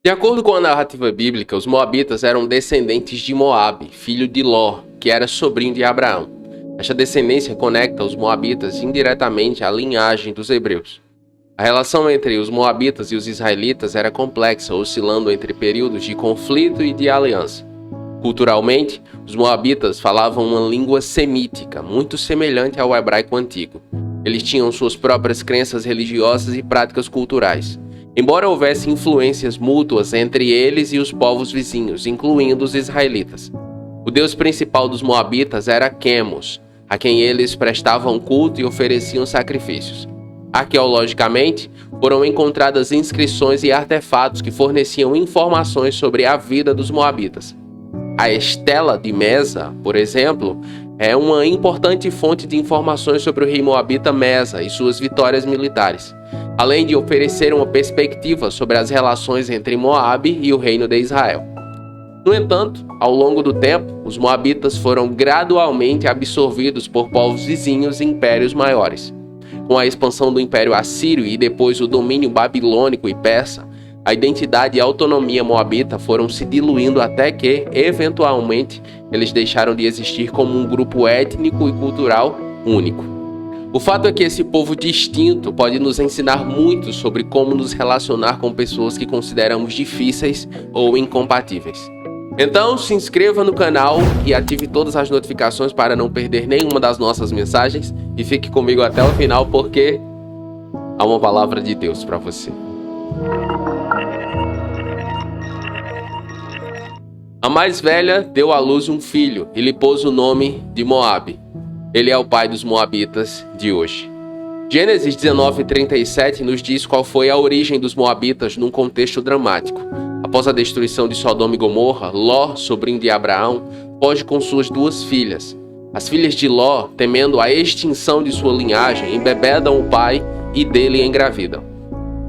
De acordo com a narrativa bíblica, os moabitas eram descendentes de Moabe, filho de Ló, que era sobrinho de Abraão. Esta descendência conecta os moabitas indiretamente à linhagem dos hebreus. A relação entre os moabitas e os israelitas era complexa, oscilando entre períodos de conflito e de aliança. Culturalmente, os moabitas falavam uma língua semítica, muito semelhante ao hebraico antigo. Eles tinham suas próprias crenças religiosas e práticas culturais. Embora houvesse influências mútuas entre eles e os povos vizinhos, incluindo os israelitas. O deus principal dos moabitas era Quemos, a quem eles prestavam culto e ofereciam sacrifícios. Arqueologicamente, foram encontradas inscrições e artefatos que forneciam informações sobre a vida dos moabitas. A Estela de Mesa, por exemplo, é uma importante fonte de informações sobre o rei moabita Mesa e suas vitórias militares, além de oferecer uma perspectiva sobre as relações entre Moabe e o reino de Israel. No entanto, ao longo do tempo, os moabitas foram gradualmente absorvidos por povos vizinhos e impérios maiores. Com a expansão do Império Assírio e depois o domínio babilônico e persa, a identidade e a autonomia moabita foram se diluindo até que, eventualmente, eles deixaram de existir como um grupo étnico e cultural único. O fato é que esse povo distinto pode nos ensinar muito sobre como nos relacionar com pessoas que consideramos difíceis ou incompatíveis. Então, se inscreva no canal e ative todas as notificações para não perder nenhuma das nossas mensagens e fique comigo até o final porque há uma palavra de Deus para você. A mais velha deu à luz um filho e lhe pôs o nome de Moabe. Ele é o pai dos moabitas de hoje. Gênesis 19:37 nos diz qual foi a origem dos moabitas num contexto dramático. Após a destruição de Sodoma e Gomorra, Ló, sobrinho de Abraão, foge com suas duas filhas. As filhas de Ló, temendo a extinção de sua linhagem, embebedam o pai e dele engravidam.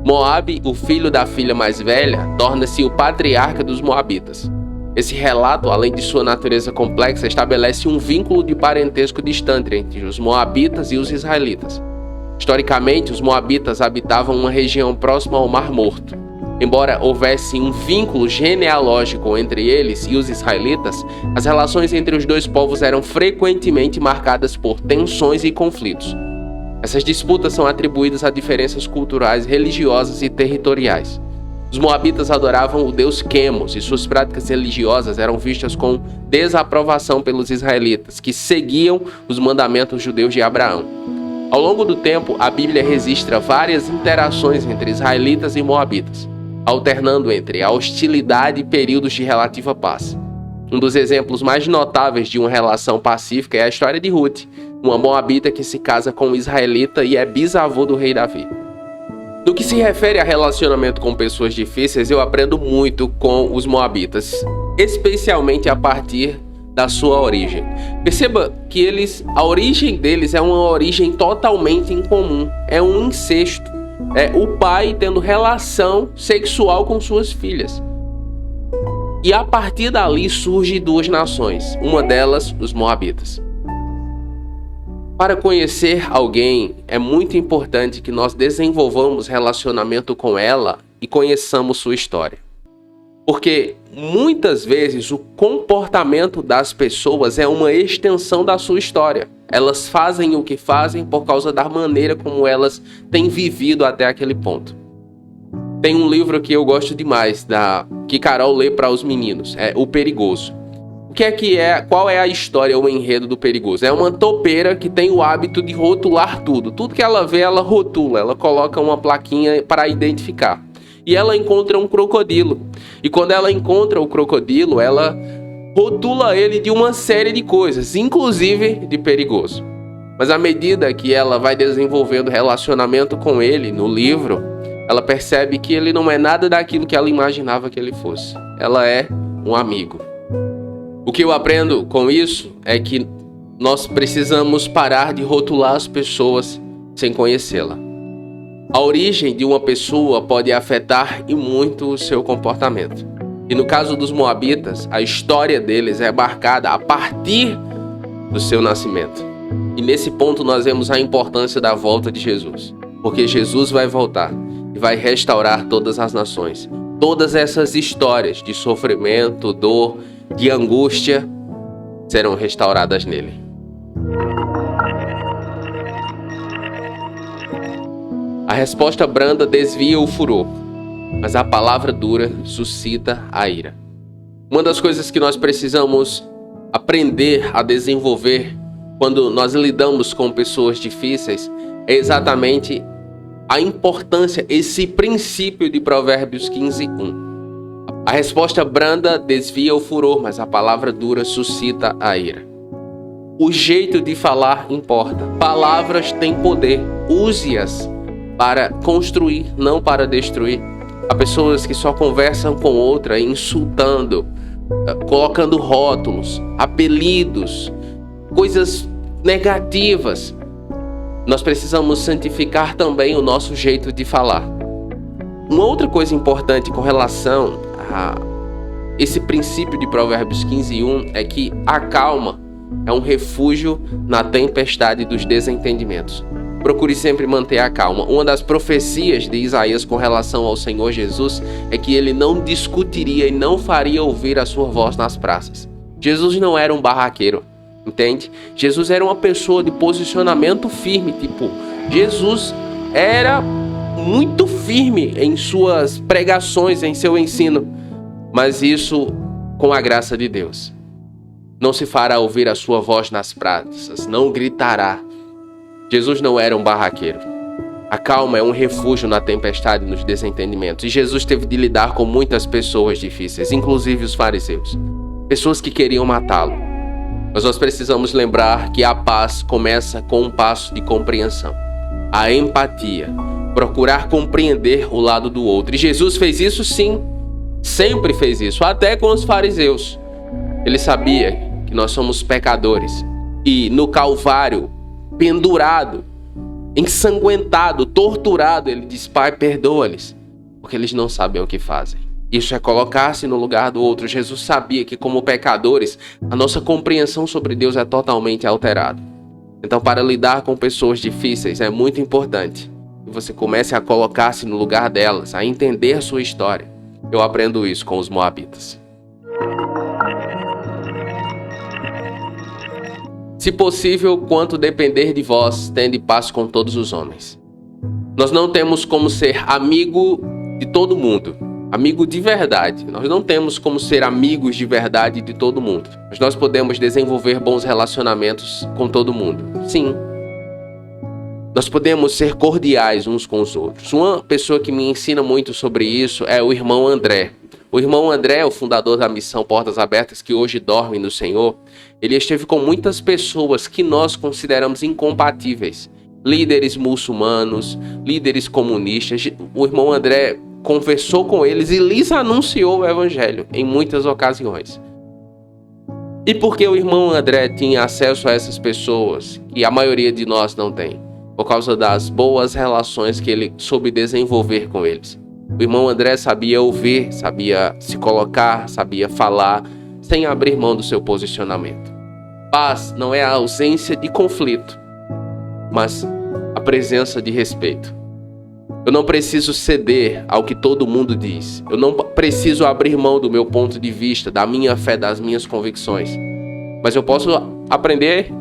Moabe, o filho da filha mais velha, torna-se o patriarca dos moabitas. Esse relato, além de sua natureza complexa, estabelece um vínculo de parentesco distante entre os moabitas e os israelitas. Historicamente, os moabitas habitavam uma região próxima ao Mar Morto. Embora houvesse um vínculo genealógico entre eles e os israelitas, as relações entre os dois povos eram frequentemente marcadas por tensões e conflitos. Essas disputas são atribuídas a diferenças culturais, religiosas e territoriais. Os moabitas adoravam o deus Quemos e suas práticas religiosas eram vistas com desaprovação pelos israelitas, que seguiam os mandamentos judeus de Abraão. Ao longo do tempo, a Bíblia registra várias interações entre israelitas e moabitas, alternando entre a hostilidade e períodos de relativa paz. Um dos exemplos mais notáveis de uma relação pacífica é a história de Ruth, uma moabita que se casa com um israelita e é bisavô do rei Davi. No que se refere a relacionamento com pessoas difíceis, eu aprendo muito com os moabitas, especialmente a partir da sua origem. Perceba que a origem deles é uma origem totalmente incomum, é um incesto, é o pai tendo relação sexual com suas filhas. E a partir dali surgem duas nações, uma delas os moabitas. Para conhecer alguém, é muito importante que nós desenvolvamos relacionamento com ela e conheçamos sua história. Porque muitas vezes o comportamento das pessoas é uma extensão da sua história. Elas fazem o que fazem por causa da maneira como elas têm vivido até aquele ponto. Tem um livro que eu gosto demais, que Carol lê para os meninos, é O Perigoso. Qual é a história ou o enredo do Perigoso? É uma topeira que tem o hábito de rotular tudo. Tudo que ela vê, ela rotula, ela coloca uma plaquinha para identificar. E ela encontra um crocodilo. E quando ela encontra o crocodilo, ela rotula ele de uma série de coisas, inclusive de perigoso. Mas à medida que ela vai desenvolvendo relacionamento com ele no livro, ela percebe que ele não é nada daquilo que ela imaginava que ele fosse. Ela é um amigo. O que eu aprendo com isso é que nós precisamos parar de rotular as pessoas sem conhecê-la. A origem de uma pessoa pode afetar e muito o seu comportamento. E no caso dos moabitas, a história deles é marcada a partir do seu nascimento. E nesse ponto nós vemos a importância da volta de Jesus. Porque Jesus vai voltar e vai restaurar todas as nações. todas essas histórias de sofrimento, dor, de angústia serão restauradas nele. A resposta branda desvia o furor, mas a palavra dura suscita a ira. Uma das coisas que nós precisamos aprender a desenvolver quando nós lidamos com pessoas difíceis é exatamente a importância, esse princípio de Provérbios 15:1. A resposta branda desvia o furor, mas a palavra dura suscita a ira. O jeito de falar importa. Palavras têm poder. Use-as para construir, não para destruir. Há pessoas que só conversam com outra insultando, colocando rótulos, apelidos, coisas negativas. Nós precisamos santificar também o nosso jeito de falar. Uma outra coisa importante com relação a esse princípio de Provérbios 15:1 é que a calma é um refúgio na tempestade dos desentendimentos. Procure sempre manter a calma. Uma das profecias de Isaías com relação ao Senhor Jesus é que ele não discutiria e não faria ouvir a sua voz nas praças. Jesus não era um barraqueiro, entende? Jesus era uma pessoa de posicionamento firme. Jesus era muito firme em suas pregações, em seu ensino. Mas isso com a graça de Deus. Não se fará ouvir a sua voz nas praças, não gritará. Jesus não era um barraqueiro. A calma é um refúgio na tempestade e nos desentendimentos. E Jesus teve de lidar com muitas pessoas difíceis, inclusive os fariseus. Pessoas que queriam matá-lo. Mas nós precisamos lembrar que a paz começa com um passo de compreensão. A empatia. Procurar compreender o lado do outro. E Jesus fez isso sim. Sempre fez isso. Até com os fariseus. Ele sabia que nós somos pecadores. E no Calvário, pendurado, ensanguentado, torturado, ele diz: Pai, perdoa-lhes, porque eles não sabem o que fazem. Isso é colocar-se no lugar do outro. Jesus sabia que como pecadores, a nossa compreensão sobre Deus é totalmente alterada. Então, para lidar com pessoas difíceis, é muito importante que você comece a colocar-se no lugar delas, a entender sua história. Eu aprendo isso com os moabitas. Se possível, quanto depender de vós, tende paz com todos os homens. Nós não temos como ser amigo de todo mundo, amigo de verdade. Nós não temos como ser amigos de verdade de todo mundo. Mas nós podemos desenvolver bons relacionamentos com todo mundo. Sim. Nós podemos ser cordiais uns com os outros. Uma pessoa que me ensina muito sobre isso é o irmão André. O irmão André, o fundador da missão Portas Abertas, que hoje dorme no Senhor, ele esteve com muitas pessoas que nós consideramos incompatíveis. Líderes muçulmanos, líderes comunistas. O irmão André conversou com eles e lhes anunciou o evangelho em muitas ocasiões. E por que o irmão André tinha acesso a essas pessoas que a maioria de nós não tem? Por causa das boas relações que ele soube desenvolver com eles. O irmão André sabia ouvir, sabia se colocar, sabia falar, sem abrir mão do seu posicionamento. Paz não é a ausência de conflito, mas a presença de respeito. Eu não preciso ceder ao que todo mundo diz. Eu não preciso abrir mão do meu ponto de vista, da minha fé, das minhas convicções. Mas eu posso aprender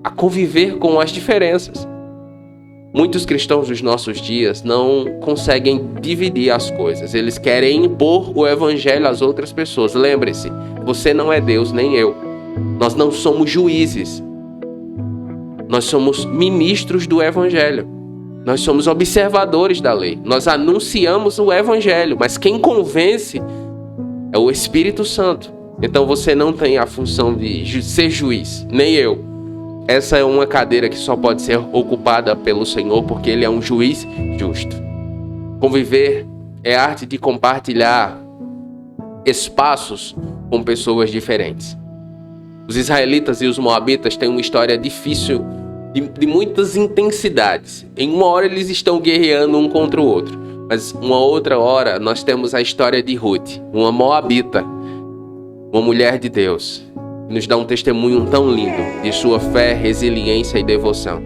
a conviver com as diferenças. Muitos cristãos dos nossos dias não conseguem dividir as coisas. Eles querem impor o evangelho às outras pessoas. Lembre-se, você não é Deus, nem eu. Nós não somos juízes. Nós somos ministros do evangelho. Nós somos observadores da lei. Nós anunciamos o evangelho, mas quem convence é o Espírito Santo. Então você não tem a função de ser juiz, nem eu. Essa é uma cadeira que só pode ser ocupada pelo Senhor, porque Ele é um juiz justo. Conviver é a arte de compartilhar espaços com pessoas diferentes. Os israelitas e os moabitas têm uma história difícil, de muitas intensidades. Em uma hora eles estão guerreando um contra o outro, mas uma outra hora nós temos a história de Ruth, uma moabita, uma mulher de Deus, que nos dá um testemunho tão lindo de sua fé, resiliência e devoção.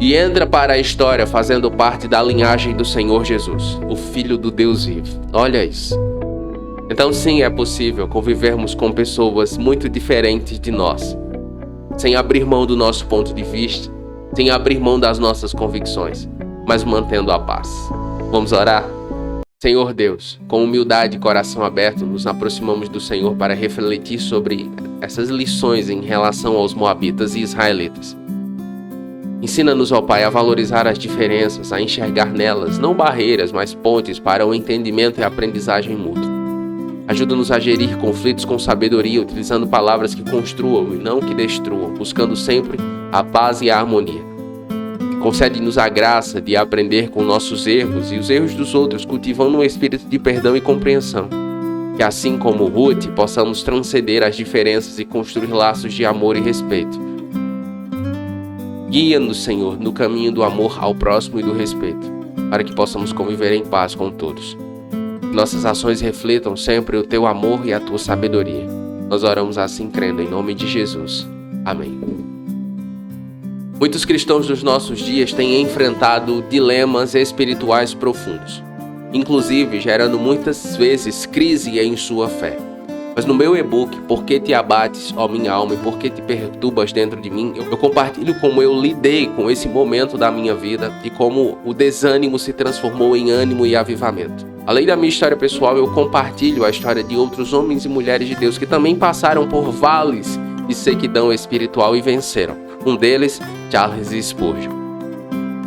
E entra para a história fazendo parte da linhagem do Senhor Jesus, o Filho do Deus vivo. Olha isso. Então sim, é possível convivermos com pessoas muito diferentes de nós, sem abrir mão do nosso ponto de vista, sem abrir mão das nossas convicções, mas mantendo a paz. Vamos orar? Senhor Deus, com humildade e coração aberto, nos aproximamos do Senhor para refletir sobre essas lições em relação aos moabitas e israelitas. Ensina-nos, ó Pai, a valorizar as diferenças, a enxergar nelas não barreiras, mas pontes para o entendimento e a aprendizagem mútua. Ajuda-nos a gerir conflitos com sabedoria, utilizando palavras que construam e não que destruam, buscando sempre a paz e a harmonia. Concede-nos a graça de aprender com nossos erros e os erros dos outros, cultivando um espírito de perdão e compreensão. Que assim como Ruth, possamos transcender as diferenças e construir laços de amor e respeito. Guia-nos, Senhor, no caminho do amor ao próximo e do respeito, para que possamos conviver em paz com todos. Que nossas ações refletam sempre o Teu amor e a Tua sabedoria. Nós oramos assim crendo em nome de Jesus. Amém. Muitos cristãos dos nossos dias têm enfrentado dilemas espirituais profundos, inclusive gerando muitas vezes crise em sua fé. Mas no meu e-book, Por que te abates, ó minha alma, e por que te perturbas dentro de mim, eu compartilho como eu lidei com esse momento da minha vida e como o desânimo se transformou em ânimo e avivamento. Além da minha história pessoal, eu compartilho a história de outros homens e mulheres de Deus que também passaram por vales de sequidão espiritual e venceram. Um deles, Charles Spurgeon.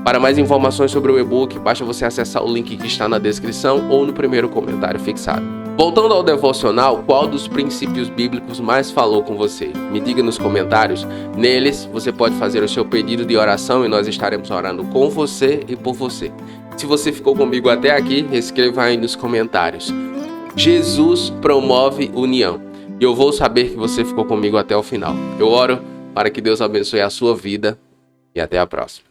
Para mais informações sobre o e-book, basta você acessar o link que está na descrição ou no primeiro comentário fixado. Voltando ao devocional, qual dos princípios bíblicos mais falou com você? Me diga nos comentários. Neles, você pode fazer o seu pedido de oração e nós estaremos orando com você e por você. Se você ficou comigo até aqui, escreva aí nos comentários. Jesus promove união. E eu vou saber que você ficou comigo até o final. Eu oro para que Deus abençoe a sua vida e até a próxima.